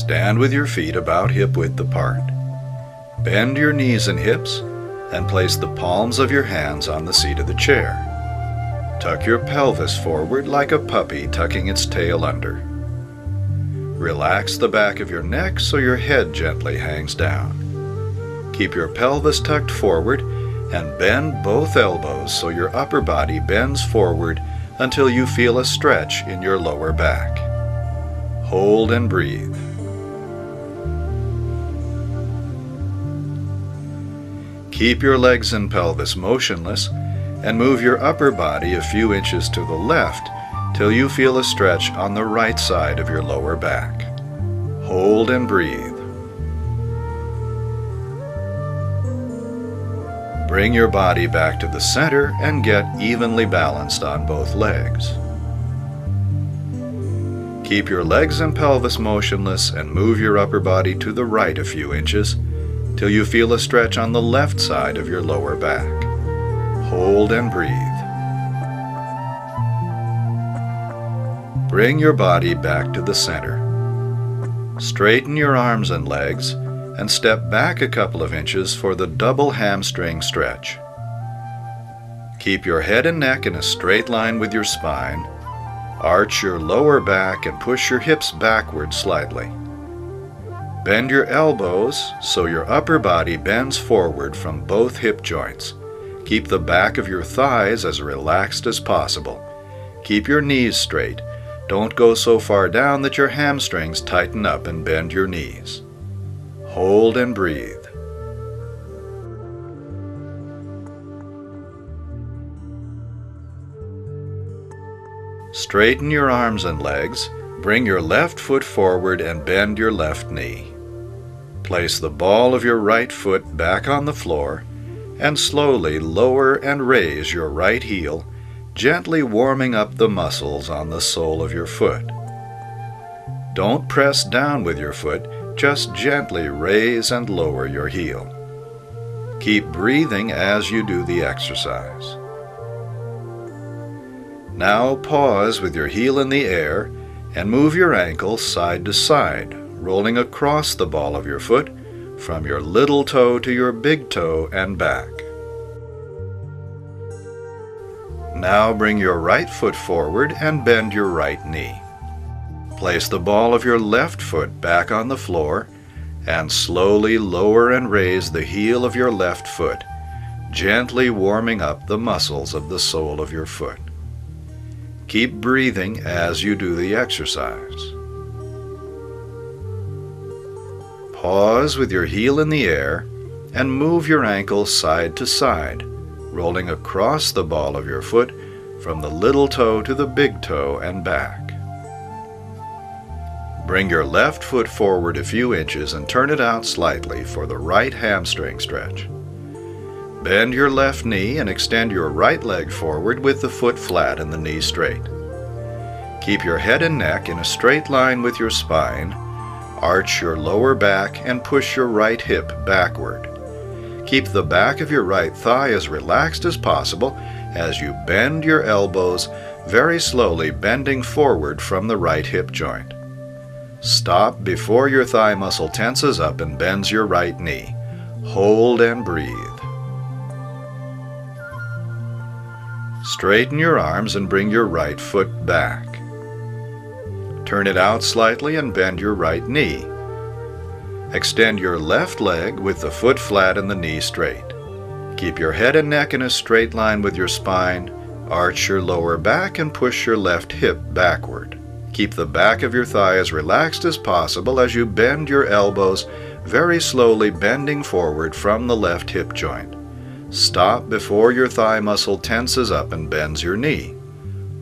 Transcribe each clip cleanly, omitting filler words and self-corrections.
Stand with your feet about hip width apart. Bend your knees and hips and place the palms of your hands on the seat of the chair. Tuck your pelvis forward like a puppy tucking its tail under. Relax the back of your neck so your head gently hangs down. Keep your pelvis tucked forward and bend both elbows so your upper body bends forward until you feel a stretch in your lower back. Hold and breathe. Keep your legs and pelvis motionless and move your upper body a few inches to the left till you feel a stretch on the right side of your lower back. Hold and breathe. Bring your body back to the center and get evenly balanced on both legs. Keep your legs and pelvis motionless and move your upper body to the right a few inches till you feel a stretch on the left side of your lower back. Hold and breathe. Bring your body back to the center. Straighten your arms and legs and step back a couple of inches for the double hamstring stretch. Keep your head and neck in a straight line with your spine. Arch your lower back and push your hips backward slightly. Bend your elbows so your upper body bends forward from both hip joints. Keep the back of your thighs as relaxed as possible. Keep your knees straight. Don't go so far down that your hamstrings tighten up and bend your knees. Hold and breathe. Straighten your arms and legs. Bring your left foot forward and bend your left knee. Place the ball of your right foot back on the floor and slowly lower and raise your right heel, gently warming up the muscles on the sole of your foot. Don't press down with your foot, just gently raise and lower your heel. Keep breathing as you do the exercise. Now pause with your heel in the air and move your ankle side to side, rolling across the ball of your foot from your little toe to your big toe and back. Now bring your right foot forward and bend your right knee. Place the ball of your left foot back on the floor and slowly lower and raise the heel of your left foot, gently warming up the muscles of the sole of your foot. Keep breathing as you do the exercise. Pause with your heel in the air and move your ankle side to side, rolling across the ball of your foot from the little toe to the big toe and back. Bring your left foot forward a few inches and turn it out slightly for the right hamstring stretch. Bend your left knee and extend your right leg forward with the foot flat and the knee straight. Keep your head and neck in a straight line with your spine. Arch your lower back and push your right hip backward. Keep the back of your right thigh as relaxed as possible as you bend your elbows, very slowly bending forward from the right hip joint. Stop before your thigh muscle tenses up and bends your right knee. Hold and breathe. Straighten your arms and bring your right foot back. Turn it out slightly and bend your right knee. Extend your left leg with the foot flat and the knee straight. Keep your head and neck in a straight line with your spine. Arch your lower back and push your left hip backward. Keep the back of your thigh as relaxed as possible as you bend your elbows, very slowly bending forward from the left hip joint. Stop before your thigh muscle tenses up and bends your knee.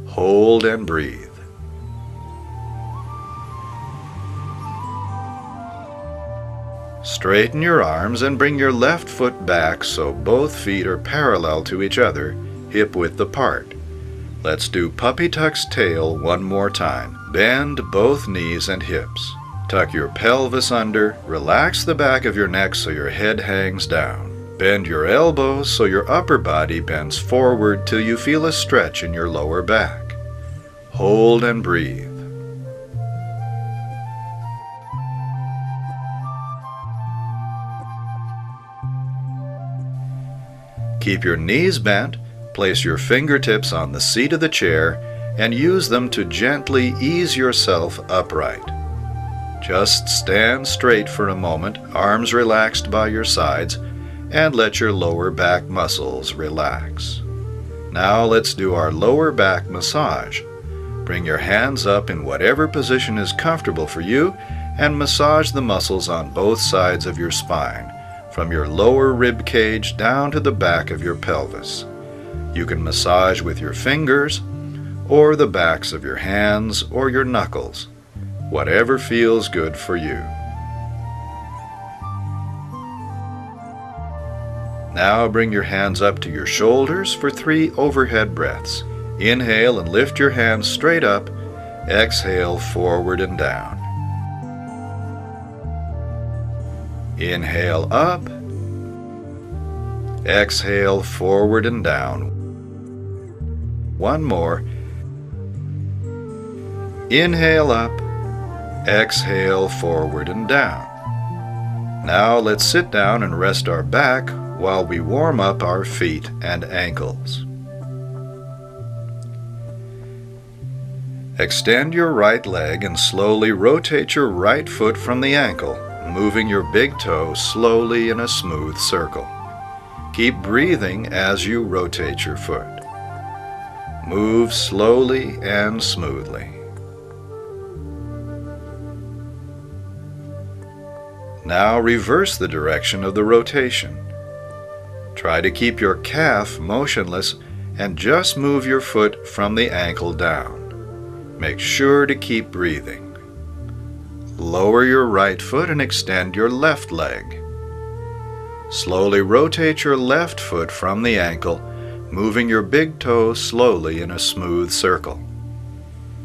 Hold and breathe. Straighten your arms and bring your left foot back so both feet are parallel to each other, hip width apart. Let's do puppy tuck's tail one more time. Bend both knees and hips. Tuck your pelvis under, relax the back of your neck so your head hangs down. Bend your elbows so your upper body bends forward till you feel a stretch in your lower back. Hold and breathe. Keep your knees bent, place your fingertips on the seat of the chair, and use them to gently ease yourself upright. Just stand straight for a moment, arms relaxed by your sides, and let your lower back muscles relax. Now let's do our lower back massage. Bring your hands up in whatever position is comfortable for you and massage the muscles on both sides of your spine, from your lower rib cage down to the back of your pelvis. You can massage with your fingers or the backs of your hands or your knuckles, whatever feels good for you. Now bring your hands up to your shoulders for 3 overhead breaths. Inhale and lift your hands straight up. Exhale, forward and down. Inhale up. Exhale, forward and down. One more. Inhale up. Exhale, forward and down. Now let's sit down and rest our back while we warm up our feet and ankles. Extend your right leg and slowly rotate your right foot from the ankle, moving your big toe slowly in a smooth circle. Keep breathing as you rotate your foot. Move slowly and smoothly. Now reverse the direction of the rotation. Try to keep your calf motionless and just move your foot from the ankle down. Make sure to keep breathing. Lower your right foot and extend your left leg. Slowly rotate your left foot from the ankle, moving your big toe slowly in a smooth circle.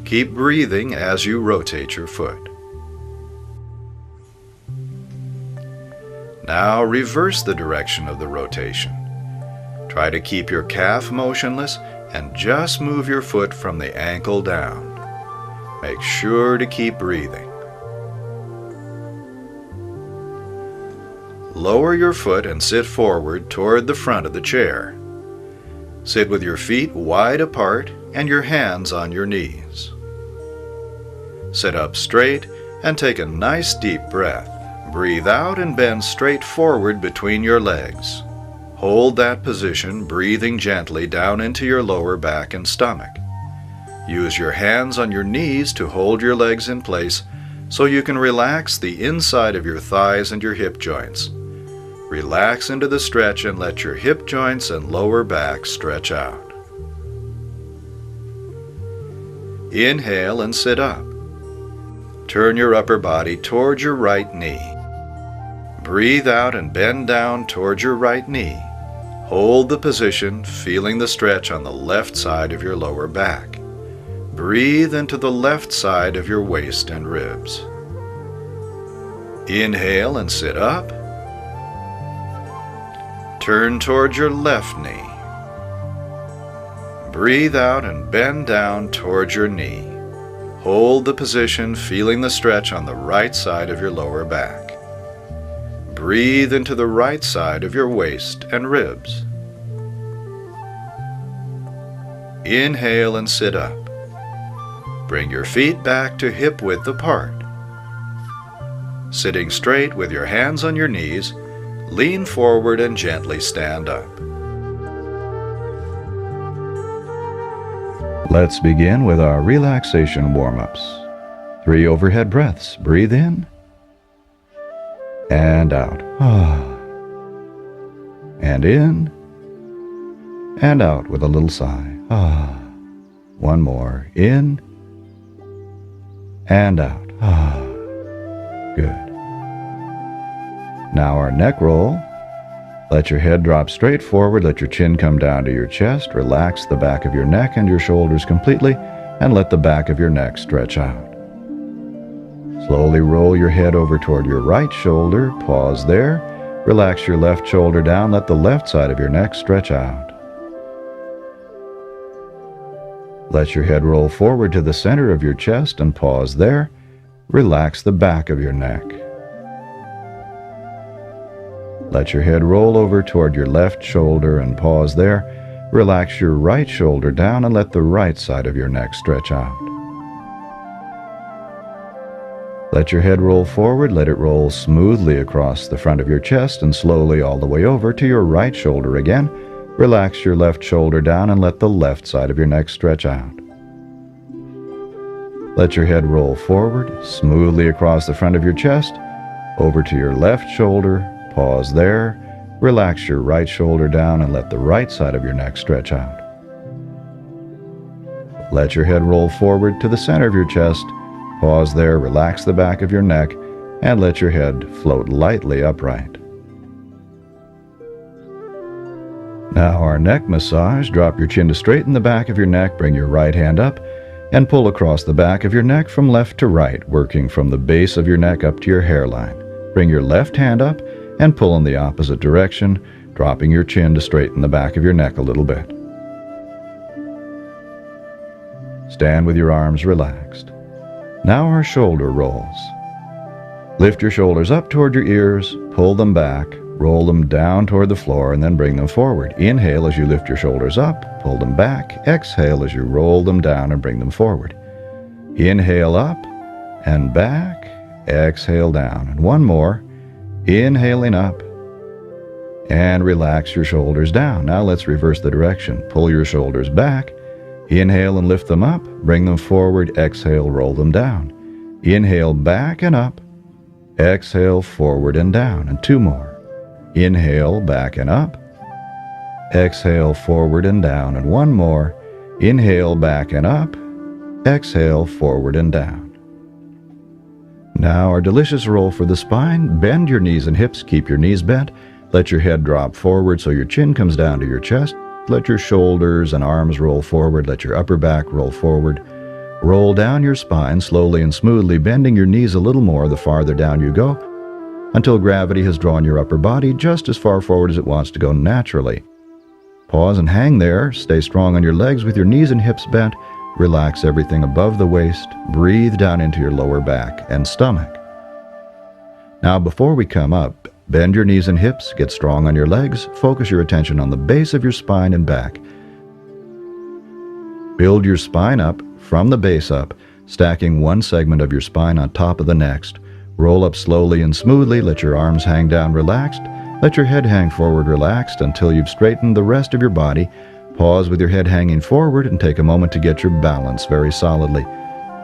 Keep breathing as you rotate your foot. Now reverse the direction of the rotation. Try to keep your calf motionless and just move your foot from the ankle down. Make sure to keep breathing. Lower your foot and sit forward toward the front of the chair. Sit with your feet wide apart and your hands on your knees. Sit up straight and take a nice deep breath. Breathe out and bend straight forward between your legs. Hold that position, breathing gently down into your lower back and stomach. Use your hands on your knees to hold your legs in place so you can relax the inside of your thighs and your hip joints. Relax into the stretch and let your hip joints and lower back stretch out. Inhale and sit up. Turn your upper body toward your right knee. Breathe out and bend down toward your right knee. Hold the position, feeling the stretch on the left side of your lower back. Breathe into the left side of your waist and ribs. Inhale and sit up. Turn toward your left knee. Breathe out and bend down toward your knee. Hold the position, feeling the stretch on the right side of your lower back. Breathe into the right side of your waist and ribs. Inhale and sit up. Bring your feet back to hip width apart. Sitting straight with your hands on your knees, lean forward and gently stand up. Let's begin with our relaxation warm-ups. 3 overhead breaths. Breathe in and out. And in and out with a little sigh. One more. In and out. Good. Now our neck roll. Let your head drop straight forward. Let your chin come down to your chest. Relax the back of your neck and your shoulders completely, and let the back of your neck stretch out. Slowly roll your head over toward your right shoulder. Pause there. Relax your left shoulder down. Let the left side of your neck stretch out. Let your head roll forward to the center of your chest and pause there. Relax the back of your neck. Let your head roll over toward your left shoulder and pause there. Relax your right shoulder down and let the right side of your neck stretch out. Let your head roll forward, let it roll smoothly across the front of your chest and slowly all the way over to your right shoulder again. Relax your left shoulder down and let the left side of your neck stretch out. Let your head roll forward, smoothly across the front of your chest, over to your left shoulder, pause there, relax your right shoulder down and let the right side of your neck stretch out. Let your head roll forward to the center of your chest, pause there, relax the back of your neck, and let your head float lightly upright. Now our neck massage. Drop your chin to straighten the back of your neck, bring your right hand up, and pull across the back of your neck from left to right, working from the base of your neck up to your hairline. Bring your left hand up and pull in the opposite direction, dropping your chin to straighten the back of your neck a little bit. Stand with your arms relaxed. Now our shoulder rolls. Lift your shoulders up toward your ears, pull them back, roll them down toward the floor, and then bring them forward. Inhale as you lift your shoulders up, pull them back. Exhale as you roll them down and bring them forward. Inhale up and back. Exhale down. And one more. Inhaling up. And relax your shoulders down. Now let's reverse the direction. Pull your shoulders back. Inhale and lift them up. Bring them forward. Exhale, roll them down. Inhale back and up. Exhale forward and down. And two more. Inhale, back and up. Exhale, forward and down. And one more. Inhale, back and up. Exhale, forward and down. Now our delicious roll for the spine. Bend your knees and hips. Keep your knees bent. Let your head drop forward so your chin comes down to your chest. Let your shoulders and arms roll forward. Let your upper back roll forward. Roll down your spine slowly and smoothly, bending your knees a little more the farther down you go, until gravity has drawn your upper body just as far forward as it wants to go naturally. Pause and hang there. Stay strong on your legs with your knees and hips bent. Relax everything above the waist. Breathe down into your lower back and stomach. Now before we come up, bend your knees and hips, get strong on your legs, focus your attention on the base of your spine and back. Build your spine up from the base up, stacking one segment of your spine on top of the next. Roll up slowly and smoothly, let your arms hang down relaxed, let your head hang forward relaxed until you've straightened the rest of your body. Pause with your head hanging forward and take a moment to get your balance very solidly.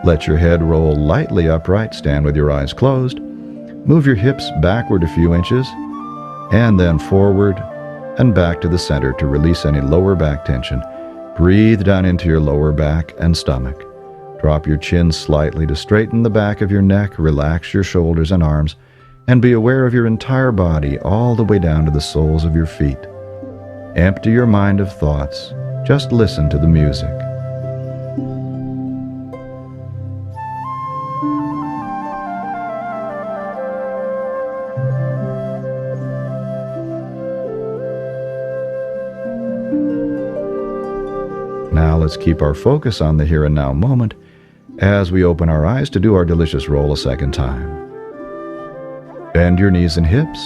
Let your head roll lightly upright, stand with your eyes closed. Move your hips backward a few inches, and then forward and back to the center to release any lower back tension. Breathe down into your lower back and stomach. Drop your chin slightly to straighten the back of your neck, relax your shoulders and arms, and be aware of your entire body all the way down to the soles of your feet. Empty your mind of thoughts. Just listen to the music. Now let's keep our focus on the here and now moment as we open our eyes to do our delicious roll a second time. Bend your knees and hips.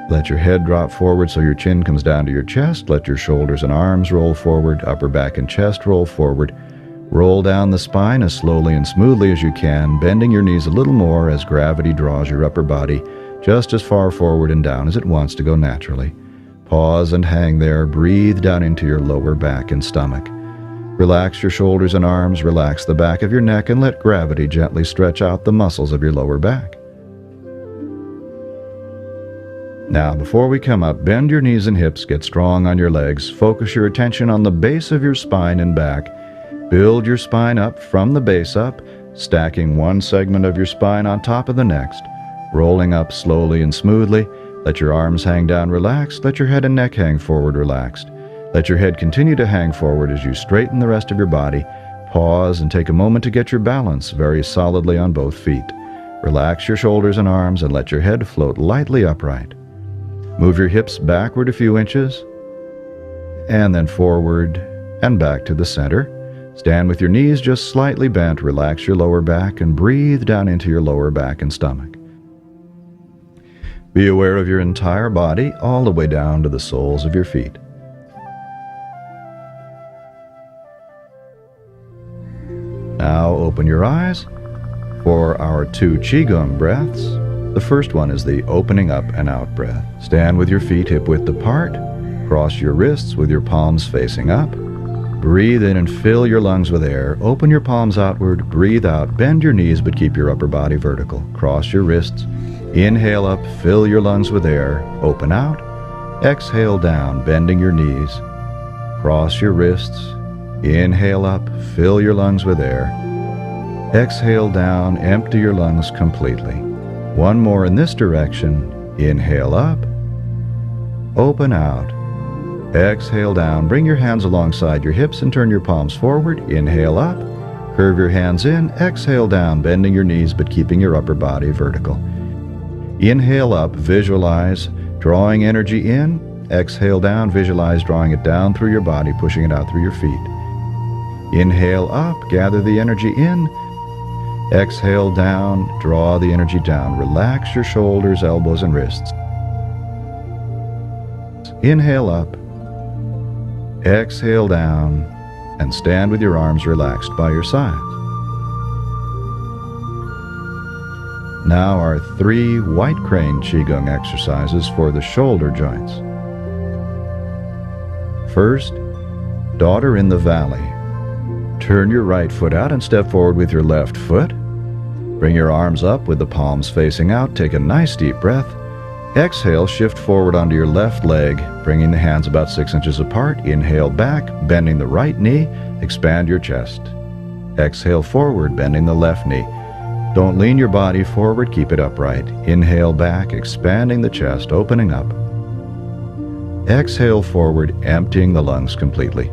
Let your head drop forward so your chin comes down to your chest. Let your shoulders and arms roll forward, upper back and chest roll forward. Roll down the spine as slowly and smoothly as you can, bending your knees a little more as gravity draws your upper body just as far forward and down as it wants to go naturally. Pause and hang there. Breathe down into your lower back and stomach. Relax your shoulders and arms, relax the back of your neck, and let gravity gently stretch out the muscles of your lower back. Now, before we come up, bend your knees and hips, get strong on your legs, focus your attention on the base of your spine and back. Build your spine up from the base up, stacking one segment of your spine on top of the next, rolling up slowly and smoothly. Let your arms hang down relaxed, let your head and neck hang forward relaxed. Let your head continue to hang forward as you straighten the rest of your body. Pause and take a moment to get your balance very solidly on both feet. Relax your shoulders and arms and let your head float lightly upright. Move your hips backward a few inches, and then forward and back to the center. Stand with your knees just slightly bent, relax your lower back, and breathe down into your lower back and stomach. Be aware of your entire body all the way down to the soles of your feet. Now open your eyes for our 2 Qigong breaths. The first one is the opening up and out breath. Stand with your feet hip width apart. Cross your wrists with your palms facing up. Breathe in and fill your lungs with air. Open your palms outward. Breathe out. Bend your knees but keep your upper body vertical. Cross your wrists. Inhale up. Fill your lungs with air. Open out. Exhale down, bending your knees. Cross your wrists. Inhale up. Fill your lungs with air. Exhale down. Empty your lungs completely. One more in this direction. Inhale up. Open out. Exhale down. Bring your hands alongside your hips and turn your palms forward. Inhale up. Curve your hands in. Exhale down, bending your knees but keeping your upper body vertical. Inhale up. Visualize drawing energy in. Exhale down. Visualize drawing it down through your body, pushing it out through your feet. Inhale up. Gather the energy in. Exhale down. Draw the energy down. Relax your shoulders, elbows, and wrists. Inhale up. Exhale down, and stand with your arms relaxed by your sides. Now our 3 white crane Qigong exercises for the shoulder joints. First, daughter in the valley. Turn your right foot out and step forward with your left foot. Bring your arms up with the palms facing out. Take a nice deep breath. Exhale, shift forward onto your left leg, bringing the hands about 6 inches apart. Inhale back, bending the right knee, expand your chest. Exhale forward, bending the left knee. Don't lean your body forward, keep it upright. Inhale back, expanding the chest, opening up. Exhale forward, emptying the lungs completely.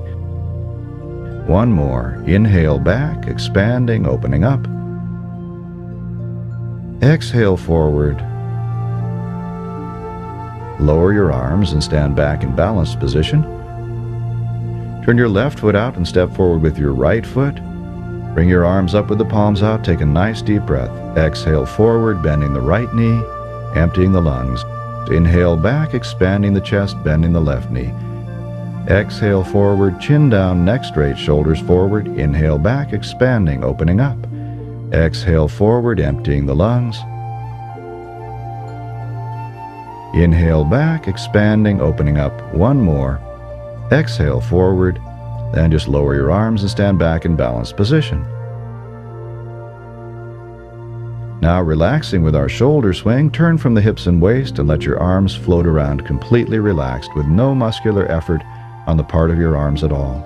One more. Inhale back, expanding, opening up. Exhale forward. Lower your arms and stand back in balanced position. Turn your left foot out and step forward with your right foot. Bring your arms up with the palms out. Take a nice deep breath. Exhale forward, bending the right knee, emptying the lungs. Inhale back, expanding the chest, bending the left knee. Exhale forward, chin down, neck straight, shoulders forward. Inhale back, expanding, opening up. Exhale forward, emptying the lungs. Inhale back, expanding, opening up. One more. Exhale forward, then just lower your arms and stand back in balanced position. Now relaxing with our shoulder swing, turn from the hips and waist and let your arms float around completely relaxed with no muscular effort on the part of your arms at all.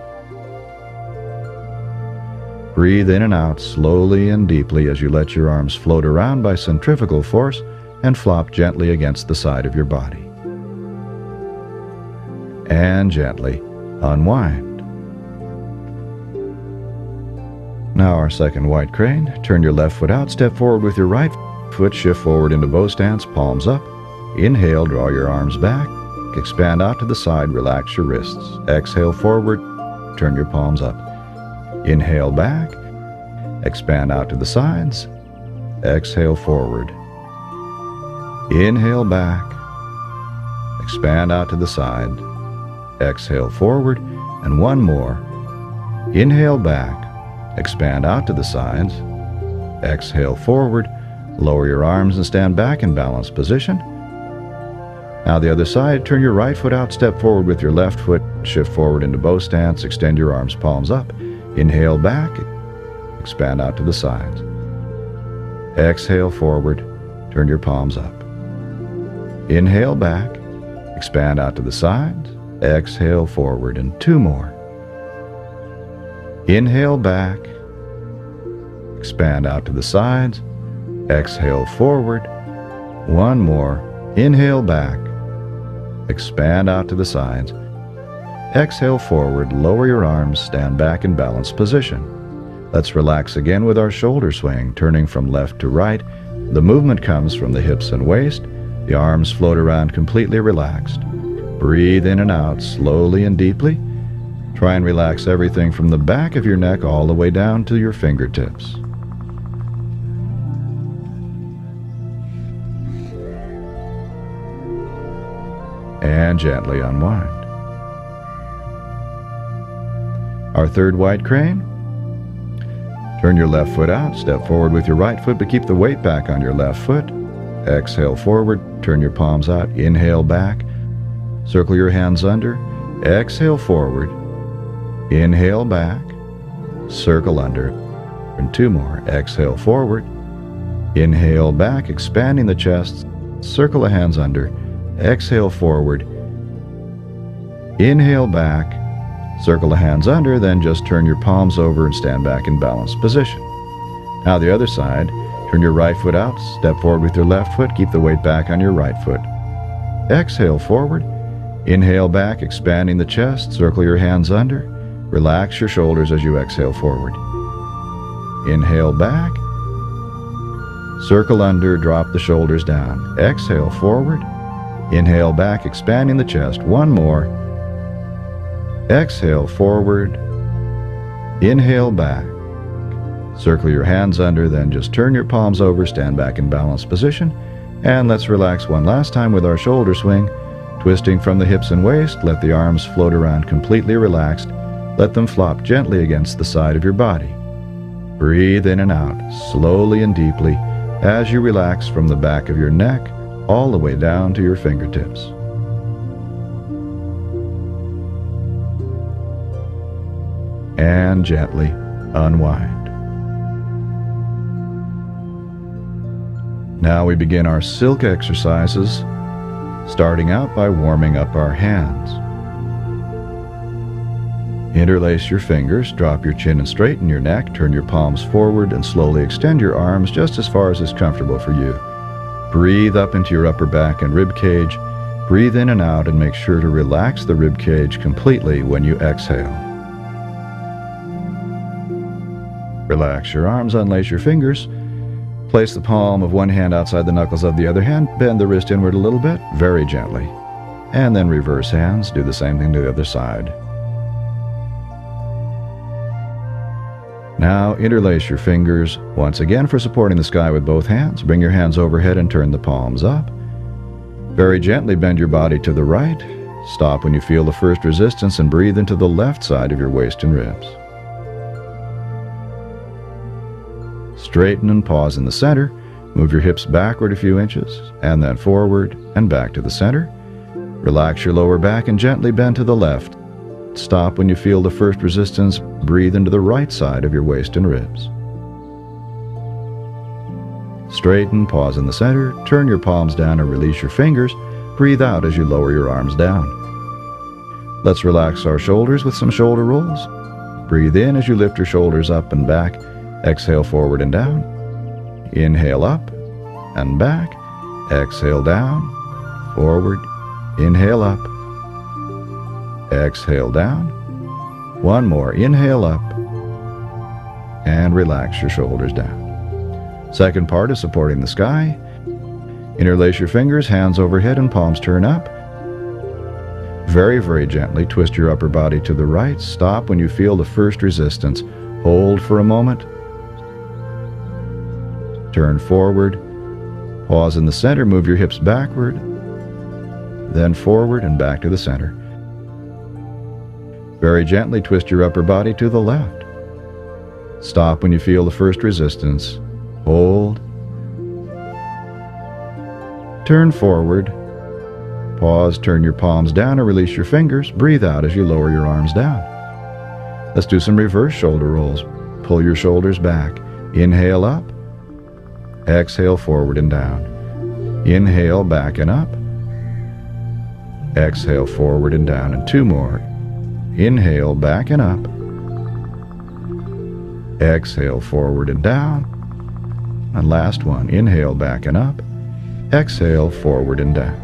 Breathe in and out slowly and deeply as you let your arms float around by centrifugal force and flop gently against the side of your body. And gently unwind. Now our second white crane. Turn your left foot out, step forward with your right foot, shift forward into bow stance, palms up. Inhale, draw your arms back, expand out to the side, relax your wrists. Exhale forward, turn your palms up. Inhale back, expand out to the sides. Exhale forward. Inhale back, expand out to the side, exhale forward, and one more. Inhale back, expand out to the sides, exhale forward, lower your arms and stand back in balanced position. Now the other side, turn your right foot out, step forward with your left foot, shift forward into bow stance, extend your arms, palms up. Inhale back, expand out to the sides. Exhale forward, turn your palms up. Inhale back, expand out to the sides, exhale forward, and 2 more. Inhale back, expand out to the sides, exhale forward, 1 more. Inhale back, expand out to the sides, exhale forward, lower your arms, stand back in balanced position. Let's relax again with our shoulder swing, turning from left to right. The movement comes from the hips and waist. The arms float around completely relaxed. Breathe in and out slowly and deeply. Try and relax everything from the back of your neck all the way down to your fingertips. and gently unwind. Our third wide crane. Turn your left foot out, step forward with your right foot, but keep the weight back on your left foot. Exhale forward, turn your palms out, inhale back, circle your hands under, exhale forward, inhale back, circle under, and two more. Exhale forward, inhale back, expanding the chest, circle the hands under, exhale forward, inhale back, circle the hands under, then just turn your palms over and stand back in balanced position. Now the other side, turn your right foot out, step forward with your left foot, keep the weight back on your right foot. Exhale forward, inhale back, expanding the chest, circle your hands under, relax your shoulders as you exhale forward. Inhale back, circle under, drop the shoulders down. Exhale forward, inhale back, expanding the chest. One more. Exhale forward, inhale back, circle your hands under, then just turn your palms over, stand back in balanced position, and let's relax one last time with our shoulder swing, twisting from the hips and waist. Let the arms float around completely relaxed. Let them flop gently against the side of your body. Breathe in and out, slowly and deeply, as you relax from the back of your neck all the way down to your fingertips. And gently unwind. Now we begin our silk exercises, starting out by warming up our hands. Interlace your fingers, drop your chin and straighten your neck, turn your palms forward and slowly extend your arms just as far as is comfortable for you. Breathe up into your upper back and rib cage. Breathe in and out and make sure to relax the rib cage completely when you exhale. Relax your arms, unlace your fingers. Place the palm of one hand outside the knuckles of the other hand. Bend the wrist inward a little bit, very gently. And then reverse hands. Do the same thing to the other side. Now interlace your fingers once again for supporting the sky with both hands. Bring your hands overhead and turn the palms up. Very gently bend your body to the right. Stop when you feel the first resistance and breathe into the left side of your waist and ribs. Straighten and pause in the center. Move your hips backward a few inches and then forward and back to the center. Relax your lower back and gently bend to the left. Stop when you feel the first resistance. Breathe into the right side of your waist and ribs. Straighten, pause in the center, turn your palms down and release your fingers. Breathe out as you lower your arms down. Let's relax our shoulders with some shoulder rolls. Breathe in as you lift your shoulders up and back. Exhale forward and down. Inhale up and back. Exhale down, forward. Inhale up. Exhale down. One more. Inhale up. And relax your shoulders down. Second part is supporting the sky. Interlace your fingers, hands overhead and palms turn up. Very, very gently twist your upper body to the right. Stop when you feel the first resistance. Hold for a moment. Turn forward. Pause in the center. Move your hips backward. Then forward and back to the center. Very gently twist your upper body to the left. Stop when you feel the first resistance. Hold. Turn forward. Pause, turn your palms down and release your fingers. Breathe out as you lower your arms down. Let's do some reverse shoulder rolls. Pull your shoulders back. Inhale up. Exhale forward and down. Inhale back and up. Exhale forward and down. And two more. Inhale back and up. Exhale forward and down. And last one. Inhale back and up. Exhale forward and down.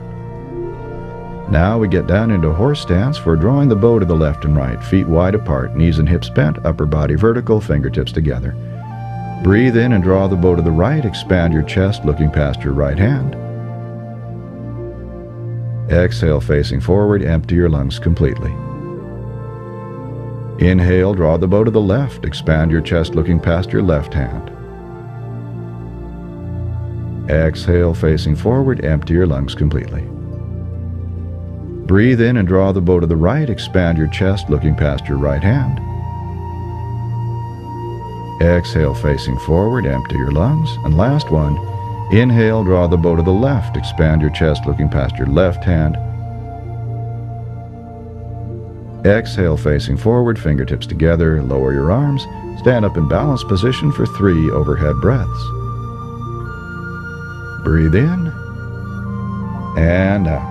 Now we get down into horse stance for drawing the bow to the left and right. Feet wide apart, knees and hips bent, upper body vertical, fingertips together. Breathe in and draw the bow to the right. Expand your chest, looking past your right hand. Exhale, facing forward. Empty your lungs completely. Inhale, draw the bow to the left. Expand your chest, looking past your left hand. Exhale, facing forward. Empty your lungs completely. Breathe in and draw the bow to the right. Expand your chest, looking past your right hand. Exhale, facing forward. Empty your lungs. And last one. Inhale, draw the bow to the left. Expand your chest, looking past your left hand. Exhale, facing forward. Fingertips together. Lower your arms. Stand up in balanced position for 3 overhead breaths. Breathe in and out.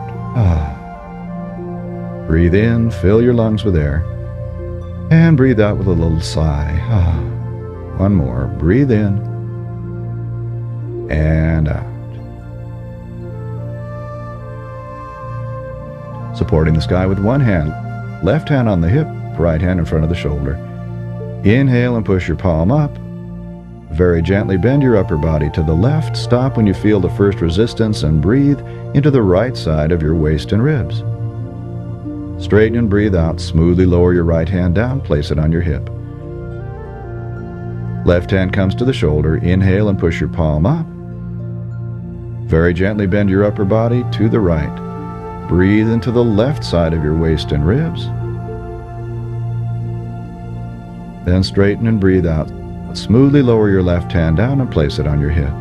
Breathe in, fill your lungs with air, and breathe out with a little sigh. One more. Breathe in and out. Supporting the sky with one hand, left hand on the hip, right hand in front of the shoulder. Inhale and push your palm up. Very gently bend your upper body to the left. Stop when you feel the first resistance and breathe into the right side of your waist and ribs. Straighten and breathe out. Smoothly lower your right hand down. Place it on your hip. Left hand comes to the shoulder. Inhale and push your palm up. Very gently bend your upper body to the right. Breathe into the left side of your waist and ribs. Then straighten and breathe out. Smoothly lower your left hand down and place it on your hip.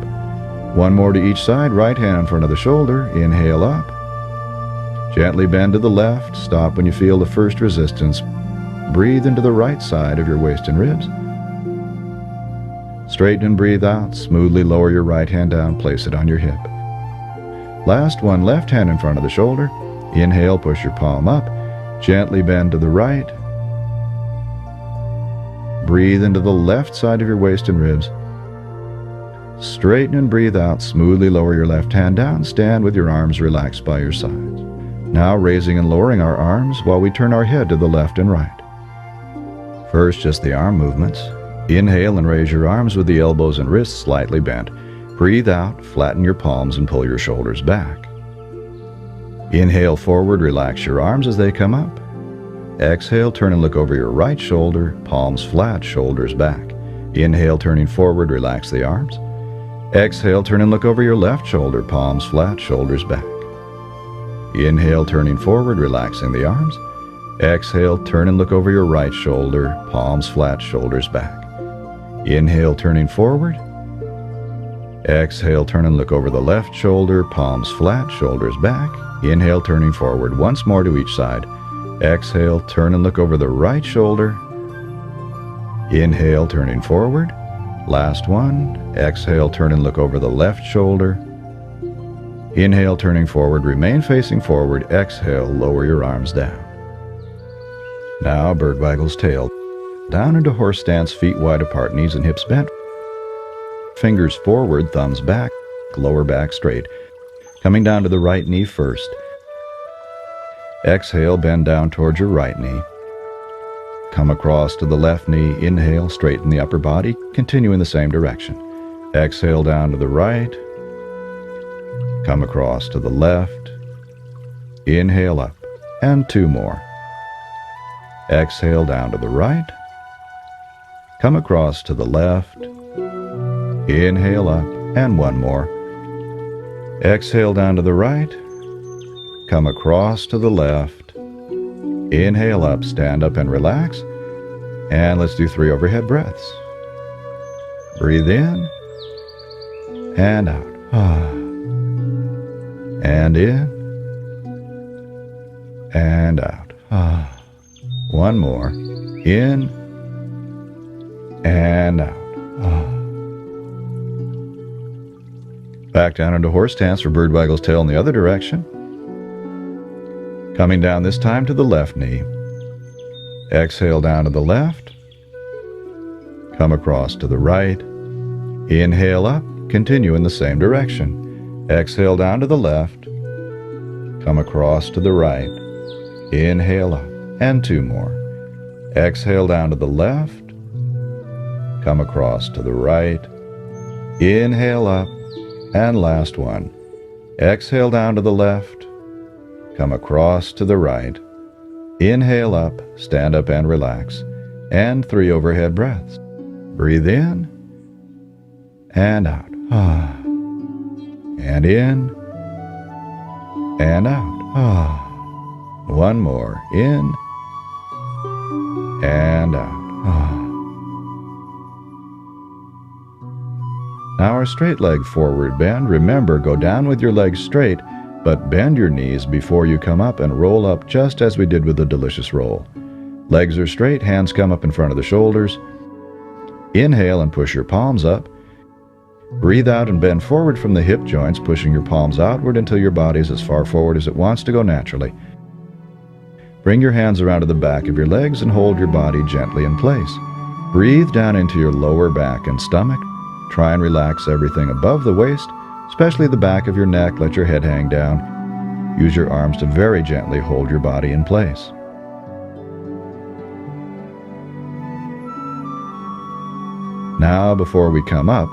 One more to each side. Right hand in front of the shoulder. Inhale up. Gently bend to the left. Stop when you feel the first resistance. Breathe into the right side of your waist and ribs. Straighten and breathe out. Smoothly lower your right hand down. Place it on your hip. Last one. Left hand in front of the shoulder. Inhale. Push your palm up. Gently bend to the right. Breathe into the left side of your waist and ribs. Straighten and breathe out. Smoothly lower your left hand down. Stand with your arms relaxed by your sides. Now raising and lowering our arms while we turn our head to the left and right. First, just the arm movements. Inhale and raise your arms with the elbows and wrists slightly bent. Breathe out, flatten your palms and pull your shoulders back. Inhale forward, relax your arms as they come up. Exhale, turn and look over your right shoulder, palms flat, shoulders back. Inhale, turning forward, relax the arms. Exhale, turn and look over your left shoulder, palms flat, shoulders back. Inhale, turning forward, relaxing the arms. Exhale, turn and look over your right shoulder, palms flat, shoulders back. Inhale, turning forward. Exhale, turn and look over the left shoulder, palms flat, shoulders back. Inhale, turning forward, once more to each side. Exhale, turn and look over the right shoulder. Inhale, turning forward. Last one. Exhale, turn and look over the left shoulder. Inhale, turning forward, remain facing forward. Exhale, lower your arms down. Now, bird waggles tail. Down into horse stance, feet wide apart, knees and hips bent. Fingers forward, thumbs back, lower back straight. Coming down to the right knee first. Exhale, bend down towards your right knee. Come across to the left knee. Inhale, straighten the upper body. Continue in the same direction. Exhale down to the right. Come across to the left. Inhale up. And 2 more. Exhale down to the right. Come across to the left. Inhale up. And 1 more. Exhale down to the right. Come across to the left. Inhale up, stand up and relax. And let's do 3 overhead breaths. Breathe in and out. And in and out. 1 more. In and out. Back down into horse stance for bird waggles tail in the other direction. Coming down this time to the left knee. Exhale down to the left. Come across to the right. Inhale up. Continue in the same direction. Exhale down to the left. Come across to the right. Inhale up. And 2 more. Exhale down to the left. Come across to the right. Inhale up. And last one. Exhale down to the left. Come across to the right. Inhale up, stand up and relax. And 3 overhead breaths. Breathe in and out. And in and out. One more. In and out. Now our straight leg forward bend. Remember, go down with your legs straight, but bend your knees before you come up and roll up just as we did with the delicious roll. Legs are straight, hands come up in front of the shoulders. Inhale and push your palms up. Breathe out and bend forward from the hip joints, pushing your palms outward until your body is as far forward as it wants to go naturally. Bring your hands around to the back of your legs and hold your body gently in place. Breathe down into your lower back and stomach. Try and relax everything above the waist, especially the back of your neck. Let your head hang down. Use your arms to very gently hold your body in place. Now, before we come up,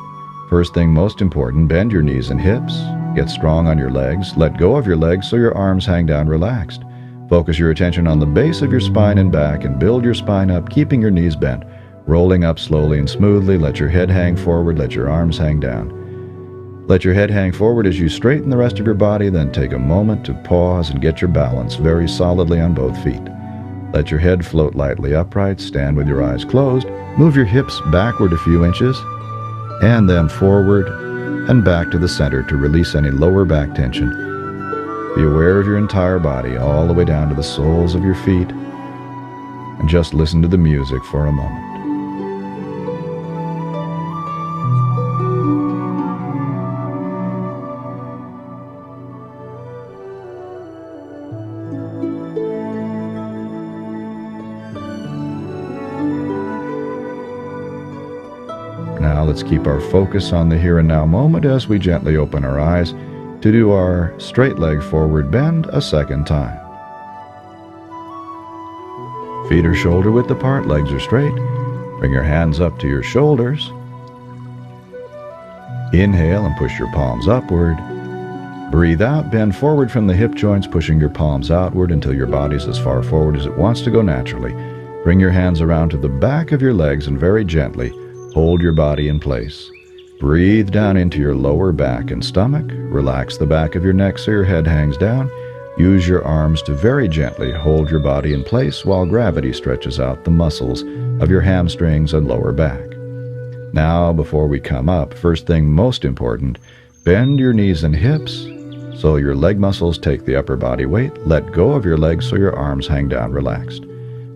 first thing most important, bend your knees and hips. Get strong on your legs. Let go of your legs so your arms hang down relaxed. Focus your attention on the base of your spine and back and build your spine up, keeping your knees bent. Rolling up slowly and smoothly, let your head hang forward, let your arms hang down. Let your head hang forward as you straighten the rest of your body, then take a moment to pause and get your balance very solidly on both feet. Let your head float lightly upright, stand with your eyes closed, move your hips backward a few inches, and then forward and back to the center to release any lower back tension. Be aware of your entire body, all the way down to the soles of your feet, and just listen to the music for a moment. Now let's keep our focus on the here and now moment as we gently open our eyes to do our straight leg forward bend a second time. Feet are shoulder width apart, legs are straight. Bring your hands up to your shoulders. Inhale and push your palms upward. Breathe out, bend forward from the hip joints, pushing your palms outward until your body's as far forward as it wants to go naturally. Bring your hands around to the back of your legs and very gently hold your body in place. Breathe down into your lower back and stomach. Relax the back of your neck so your head hangs down. Use your arms to very gently hold your body in place while gravity stretches out the muscles of your hamstrings and lower back. Now, before we come up, first thing most important, bend your knees and hips so your leg muscles take the upper body weight. Let go of your legs so your arms hang down relaxed.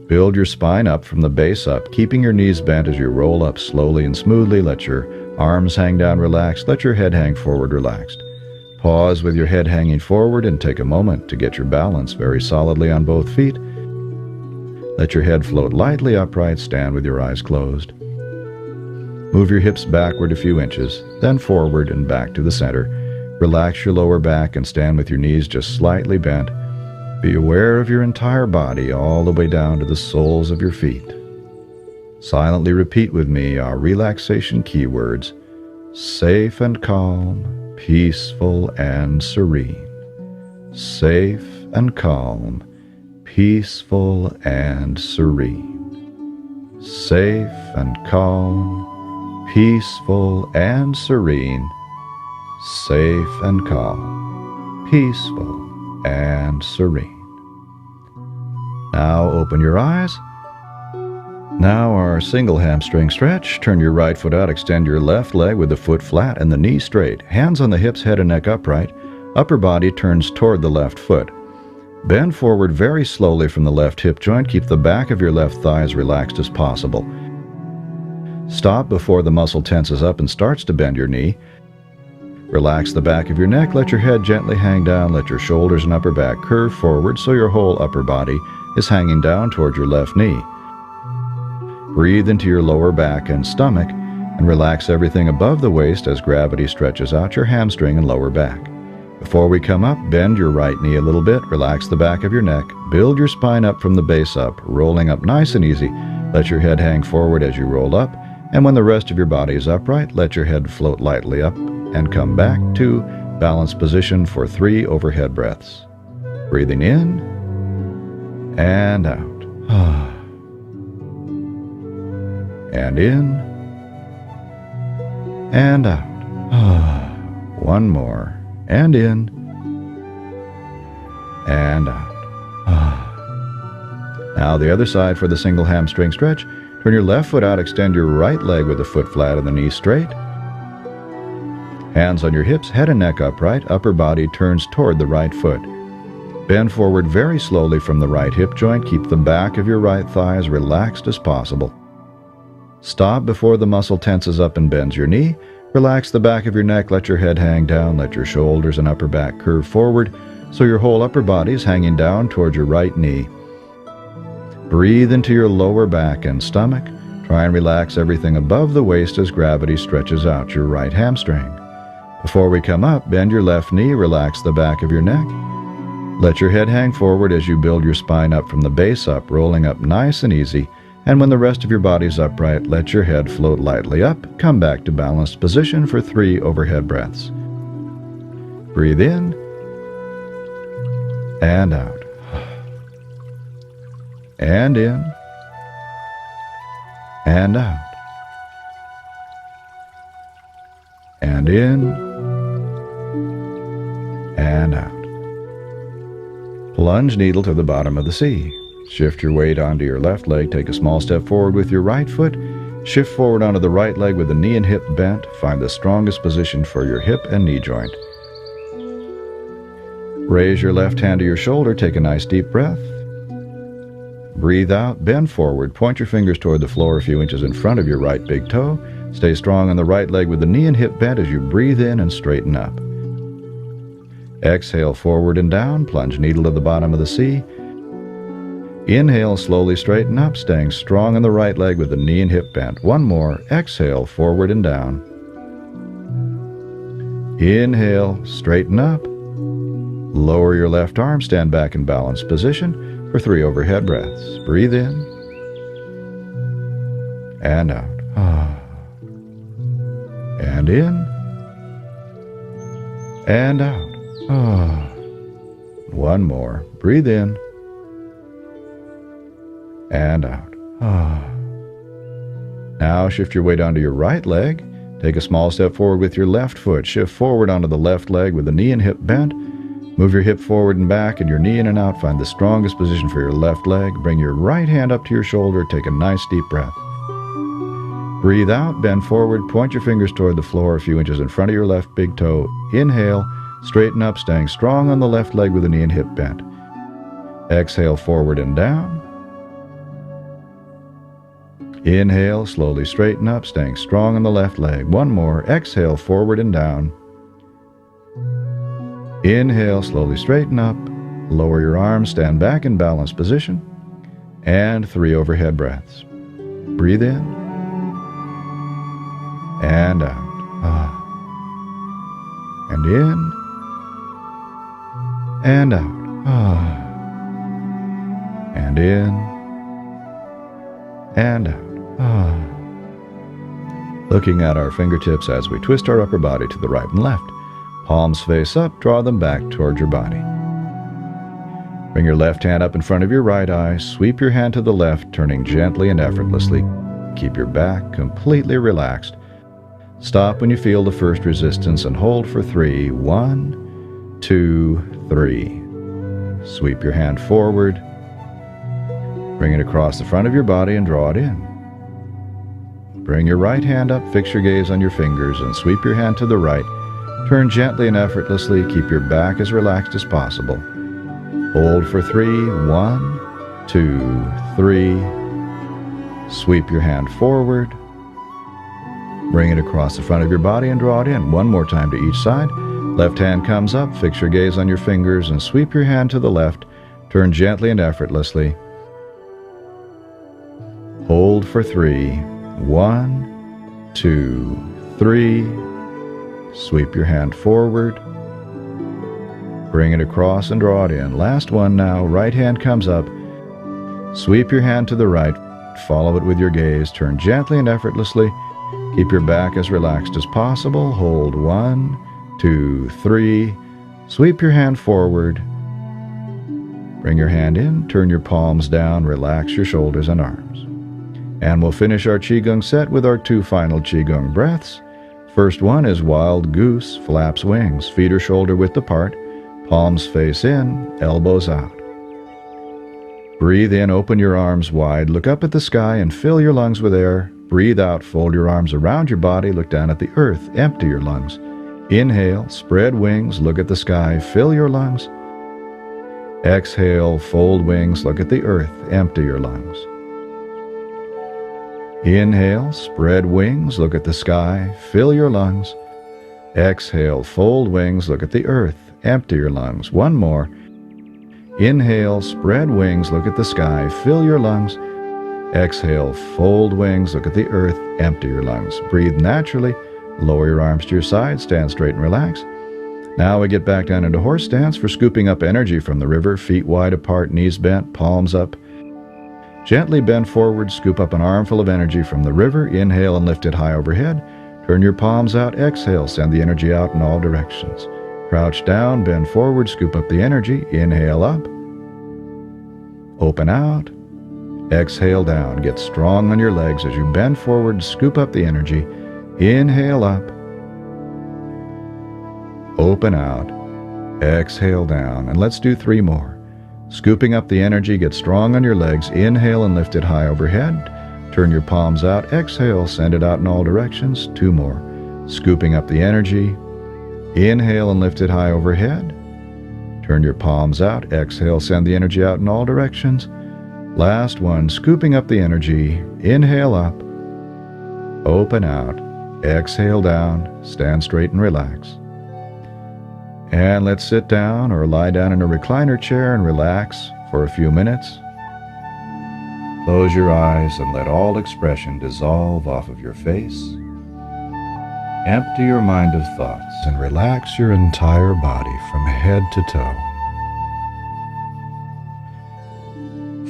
Build your spine up from the base up, keeping your knees bent as you roll up slowly and smoothly. Let your arms hang down relaxed. Let your head hang forward relaxed. Pause with your head hanging forward and take a moment to get your balance very solidly on both feet. Let your head float lightly upright. Stand with your eyes closed. Move your hips backward a few inches, then forward and back to the center. Relax your lower back and stand with your knees just slightly bent. Be aware of your entire body all the way down to the soles of your feet. Silently repeat with me our relaxation keywords: safe and calm, peaceful and serene. Safe and calm, peaceful and serene. Safe and calm, peaceful and serene. Safe and calm, peaceful and serene. Now open your eyes. Now our single hamstring stretch. Turn your right foot out, extend your left leg with the foot flat and the knee straight. Hands on the hips, head and neck upright. Upper body turns toward the left foot. Bend forward very slowly from the left hip joint. Keep the back of your left thigh as relaxed as possible. Stop before the muscle tenses up and starts to bend your knee. Relax the back of your neck. Let your head gently hang down. Let your shoulders and upper back curve forward so your whole upper body is hanging down toward your left knee. Breathe into your lower back and stomach and relax everything above the waist as gravity stretches out your hamstring and lower back. Before we come up, bend your right knee a little bit. Relax the back of your neck. Build your spine up from the base up, rolling up nice and easy. Let your head hang forward as you roll up, and when the rest of your body is upright, let your head float lightly up and come back to balanced position for 3 overhead breaths. Breathing in and out. And in and out. One more. And in and out. Now the other side for the single hamstring stretch. Turn your left foot out, extend your right leg with the foot flat and the knee straight. Hands on your hips, head and neck upright, upper body turns toward the right foot. Bend forward very slowly from the right hip joint. Keep the back of your right thigh as relaxed as possible. Stop before the muscle tenses up and bends your knee. Relax the back of your neck, let your head hang down, let your shoulders and upper back curve forward so your whole upper body is hanging down toward your right knee. Breathe into your lower back and stomach. Try and relax everything above the waist as gravity stretches out your right hamstring. Before we come up, bend your left knee, relax the back of your neck. Let your head hang forward as you build your spine up from the base up, rolling up nice and easy. And when the rest of your body's upright, let your head float lightly up. Come back to balanced position for 3 overhead breaths. Breathe in and out. And in and out. And in and out. Plunge needle to the bottom of the sea. Shift your weight onto your left leg. Take a small step forward with your right foot. Shift forward onto the right leg with the knee and hip bent. Find the strongest position for your hip and knee joint. Raise your left hand to your shoulder. Take a nice deep breath. Breathe out, bend forward. Point your fingers toward the floor a few inches in front of your right big toe. Stay strong on the right leg with the knee and hip bent as you breathe in and straighten up. Exhale forward and down. Plunge needle to the bottom of the sea. Inhale, slowly straighten up, staying strong on the right leg with the knee and hip bent. One more. Exhale, forward and down. Inhale, straighten up. Lower your left arm, stand back in balanced position for 3 overhead breaths. Breathe in and out. And in and out. One more. Breathe in and out. Now shift your weight onto your right leg. Take a small step forward with your left foot. Shift forward onto the left leg with the knee and hip bent. Move your hip forward and back and your knee in and out. Find the strongest position for your left leg. Bring your right hand up to your shoulder. Take a nice deep breath. Breathe out, bend forward, point your fingers toward the floor a few inches in front of your left big toe. Inhale, straighten up, staying strong on the left leg with the knee and hip bent. Exhale forward and down. Inhale, slowly straighten up, staying strong on the left leg. One more. Exhale forward and down. Inhale, slowly straighten up. Lower your arms, stand back in balanced position. And 3 overhead breaths. Breathe in and out. And in and out. And in and out. Looking at our fingertips as we twist our upper body to the right and left. Palms face up, draw them back toward your body. Bring your left hand up in front of your right eye. Sweep your hand to the left, turning gently and effortlessly. Keep your back completely relaxed. Stop when you feel the first resistance and hold for 3. 1, 2, 3. Sweep your hand forward. Bring it across the front of your body and draw it in. Bring your right hand up, fix your gaze on your fingers, and sweep your hand to the right. Turn gently and effortlessly. Keep your back as relaxed as possible. Hold for 3. 1, 2, 3. Sweep your hand forward. Bring it across the front of your body and draw it in. One more time to each side. Left hand comes up, fix your gaze on your fingers, and sweep your hand to the left. Turn gently and effortlessly. Hold for 3. 1, 2, 3. Sweep your hand forward. Bring it across and draw it in. Last one now. Right hand comes up. Sweep your hand to the right. Follow it with your gaze. Turn gently and effortlessly. Keep your back as relaxed as possible. Hold 1, 2, 3. Sweep your hand forward. Bring your hand in. Turn your palms down. Relax your shoulders and arms. And we'll finish our Qigong set with our 2 final Qigong breaths. First one is Wild Goose, flaps wings. Feet are shoulder width apart. Palms face in, elbows out. Breathe in, open your arms wide, look up at the sky and fill your lungs with air. Breathe out, fold your arms around your body, look down at the earth, empty your lungs. Inhale, spread wings, look at the sky, fill your lungs. Exhale, fold wings, look at the earth, empty your lungs. Inhale, spread wings, look at the sky, fill your lungs. Exhale, fold wings, look at the earth, empty your lungs. One more. Inhale, spread wings, look at the sky, fill your lungs. Exhale, fold wings, look at the earth, empty your lungs. Breathe naturally, lower your arms to your side, stand straight and relax. Now we get back down into horse stance for scooping up energy from the river, feet wide apart, knees bent, palms up. Gently bend forward, scoop up an armful of energy from the river, inhale and lift it high overhead. Turn your palms out, exhale, send the energy out in all directions. Crouch down, bend forward, scoop up the energy, inhale up. Open out. Exhale down, get strong on your legs as you bend forward, scoop up the energy, inhale up. Open out. Exhale down, and let's do 3 more. Scooping up the energy, get strong on your legs, inhale and lift it high overhead. Turn your palms out, exhale, send it out in all directions. 2 more. Scooping up the energy, inhale and lift it high overhead. Turn your palms out, exhale, send the energy out in all directions. Last one, scooping up the energy, inhale up, open out, exhale down, stand straight and relax. And let's sit down or lie down in a recliner chair and relax for a few minutes. Close your eyes and let all expression dissolve off of your face. Empty your mind of thoughts and relax your entire body from head to toe.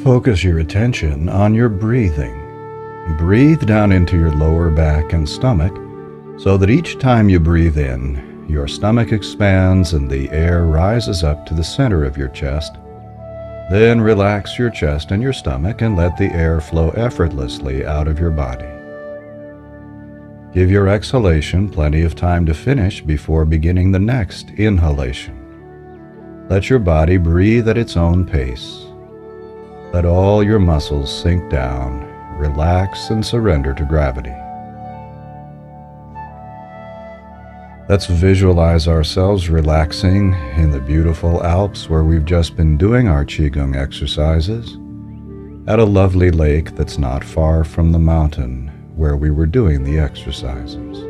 Focus your attention on your breathing. Breathe down into your lower back and stomach so that each time you breathe in, your stomach expands and the air rises up to the center of your chest. Then relax your chest and your stomach and let the air flow effortlessly out of your body. Give your exhalation plenty of time to finish before beginning the next inhalation. Let your body breathe at its own pace. Let all your muscles sink down, relax, and surrender to gravity. Let's visualize ourselves relaxing in the beautiful Alps where we've just been doing our Qigong exercises, at a lovely lake that's not far from the mountain where we were doing the exercises.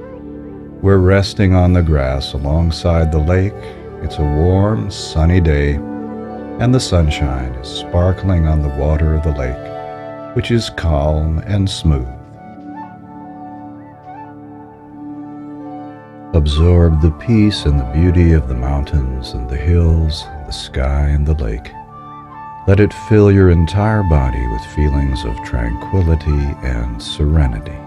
We're resting on the grass alongside the lake. It's a warm, sunny day, and the sunshine is sparkling on the water of the lake, which is calm and smooth. Absorb the peace and the beauty of the mountains and the hills, the sky and the lake. Let it fill your entire body with feelings of tranquility and serenity.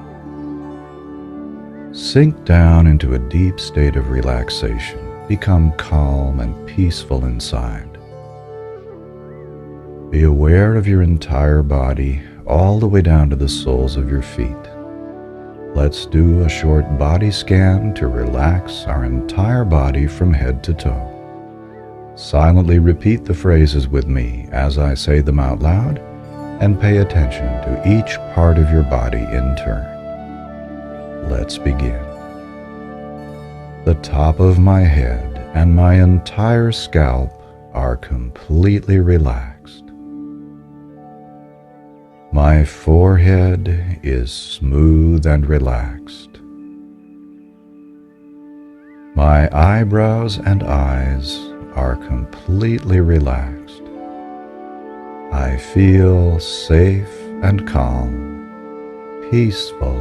Sink down into a deep state of relaxation. Become calm and peaceful inside. Be aware of your entire body, all the way down to the soles of your feet. Let's do a short body scan to relax our entire body from head to toe. Silently repeat the phrases with me as I say them out loud, and pay attention to each part of your body in turn. Let's begin. The top of my head and my entire scalp are completely relaxed. My forehead is smooth and relaxed. My eyebrows and eyes are completely relaxed. I feel safe and calm, peaceful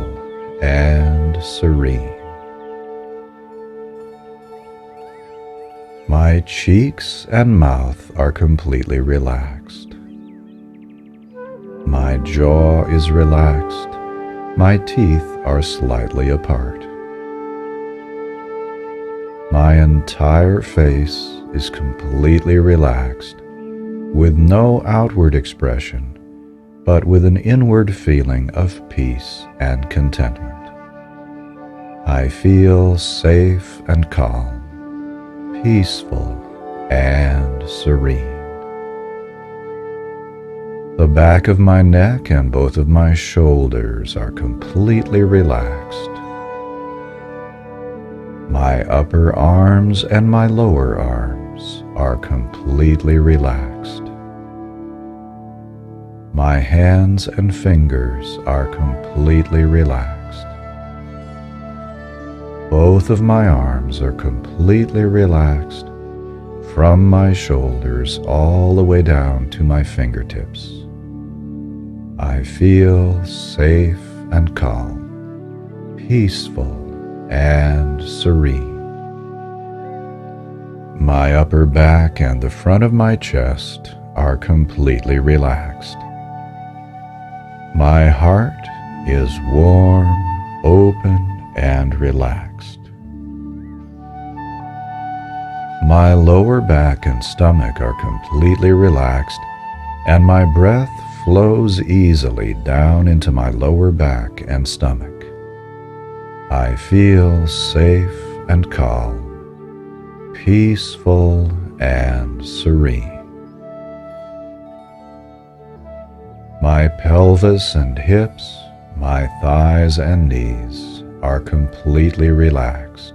and serene. My cheeks and mouth are completely relaxed. My jaw is relaxed. My teeth are slightly apart. My entire face is completely relaxed, with no outward expression, but with an inward feeling of peace and contentment. I feel safe and calm, peaceful and serene. The back of my neck and both of my shoulders are completely relaxed. My upper arms and my lower arms are completely relaxed. My hands and fingers are completely relaxed. Both of my arms are completely relaxed from my shoulders all the way down to my fingertips. I feel safe and calm, peaceful and serene. My upper back and the front of my chest are completely relaxed. My heart is warm, open, and relaxed. My lower back and stomach are completely relaxed, and my breath flows easily down into my lower back and stomach. I feel safe and calm, peaceful and serene. My pelvis and hips, my thighs and knees are completely relaxed.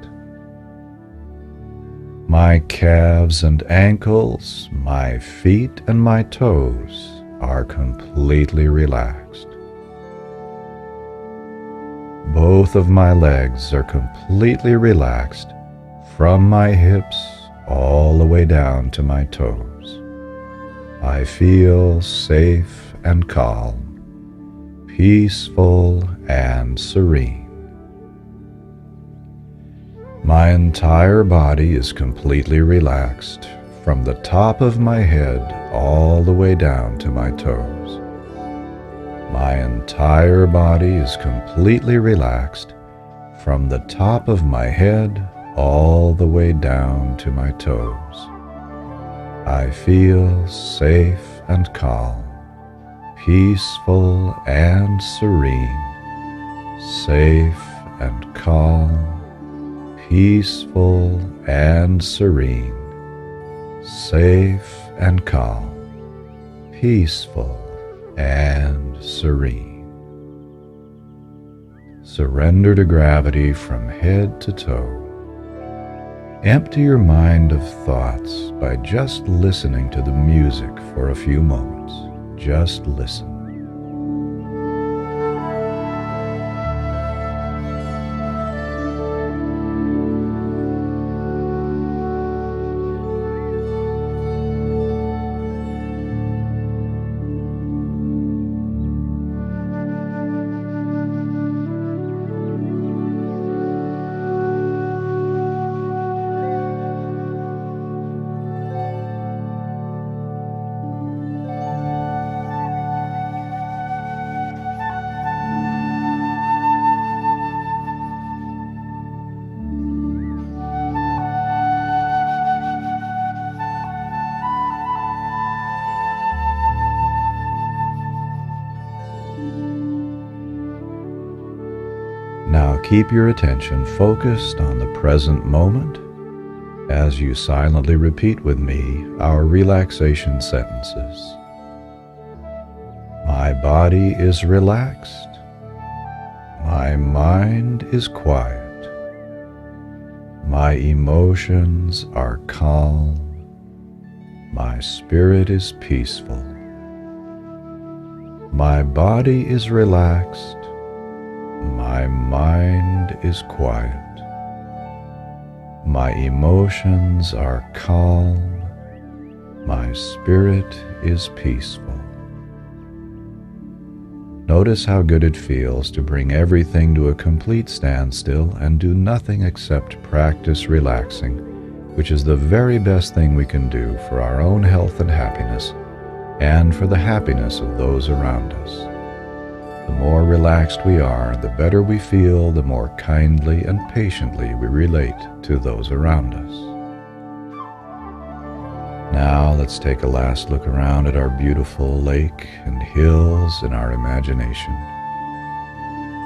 My calves and ankles, my feet and my toes are completely relaxed. Both of my legs are completely relaxed from my hips all the way down to my toes. I feel safe and calm, peaceful and serene. My entire body is completely relaxed from the top of my head all the way down to my toes. My entire body is completely relaxed from the top of my head all the way down to my toes. I feel safe and calm, peaceful and serene, safe and calm, peaceful and serene, safe and calm, peaceful and serene. Surrender to gravity from head to toe. Empty your mind of thoughts by just listening to the music for a few moments. Just listen. Now keep your attention focused on the present moment as you silently repeat with me our relaxation sentences. My body is relaxed. My mind is quiet. My emotions are calm. My spirit is peaceful. My body is relaxed. My mind is quiet. My emotions are calm. My spirit is peaceful. Notice how good it feels to bring everything to a complete standstill and do nothing except practice relaxing, which is the very best thing we can do for our own health and happiness, and for the happiness of those around us. The more relaxed we are, the better we feel, the more kindly and patiently we relate to those around us. Now let's take a last look around at our beautiful lake and hills in our imagination,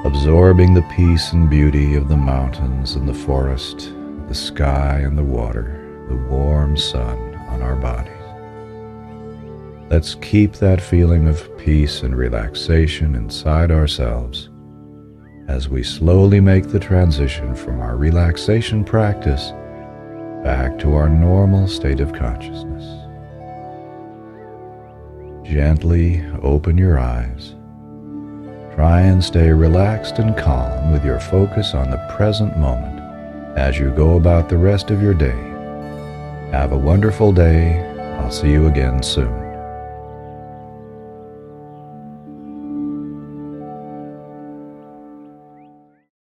absorbing the peace and beauty of the mountains and the forest, the sky and the water, the warm sun on our bodies. Let's keep that feeling of peace and relaxation inside ourselves as we slowly make the transition from our relaxation practice back to our normal state of consciousness. Gently open your eyes. Try and stay relaxed and calm with your focus on the present moment as you go about the rest of your day. Have a wonderful day. I'll see you again soon.